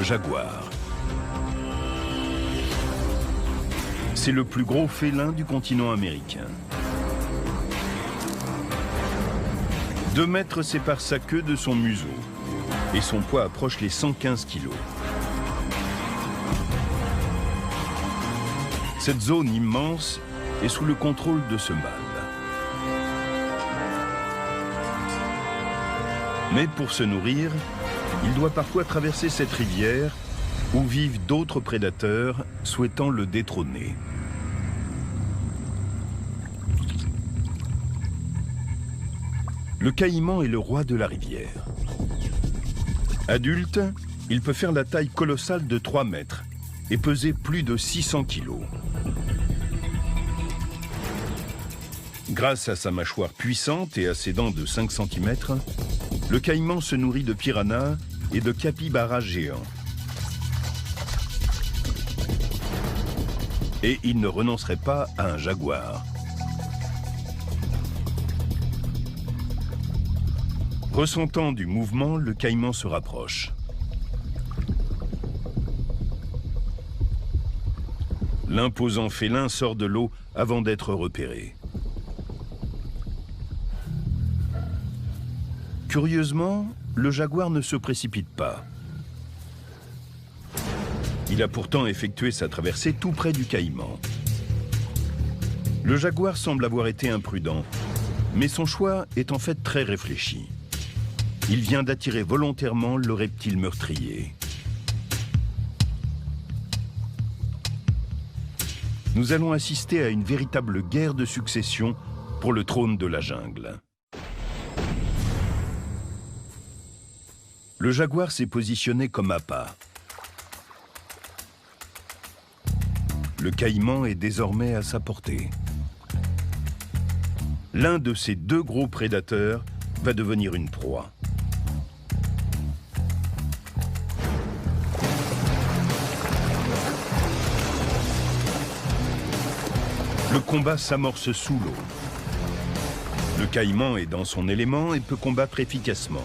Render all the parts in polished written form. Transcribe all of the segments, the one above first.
le jaguar. C'est le plus gros félin du continent américain. 2 mètres séparent sa queue de son museau et son poids approche les 115 kilos. Cette zone immense est sous le contrôle de ce mâle. Mais pour se nourrir, il doit parfois traverser cette rivière où vivent d'autres prédateurs souhaitant le détrôner. Le caïman est le roi de la rivière. Adulte, il peut faire la taille colossale de 3 mètres et peser plus de 600 kilos. Grâce à sa mâchoire puissante et à ses dents de 5 cm, le caïman se nourrit de piranhas et de capybaras géants. Et il ne renoncerait pas à un jaguar. Ressentant du mouvement, le caïman se rapproche. L'imposant félin sort de l'eau avant d'être repéré. Curieusement, le jaguar ne se précipite pas. Il a pourtant effectué sa traversée tout près du caïman. Le jaguar semble avoir été imprudent, mais son choix est en fait très réfléchi. Il vient d'attirer volontairement le reptile meurtrier. Nous allons assister à une véritable guerre de succession pour le trône de la jungle. Le jaguar s'est positionné comme appât. Le caïman est désormais à sa portée. L'un de ces 2 gros prédateurs va devenir une proie. Le combat s'amorce sous l'eau. Le caïman est dans son élément et peut combattre efficacement.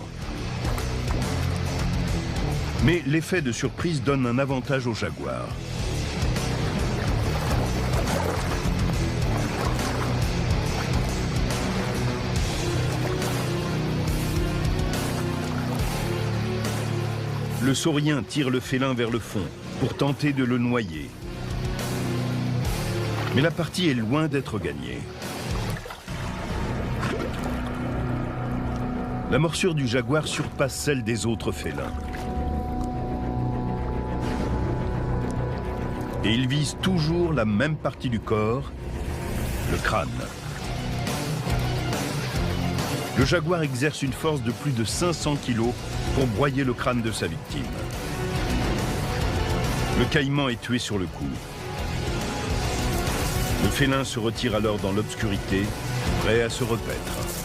Mais l'effet de surprise donne un avantage au jaguar. Le saurien tire le félin vers le fond pour tenter de le noyer. Mais la partie est loin d'être gagnée. La morsure du jaguar surpasse celle des autres félins. Et il vise toujours la même partie du corps, le crâne. Le jaguar exerce une force de plus de 500 kilos pour broyer le crâne de sa victime. Le caïman est tué sur le coup. Le félin se retire alors dans l'obscurité, prêt à se repaître.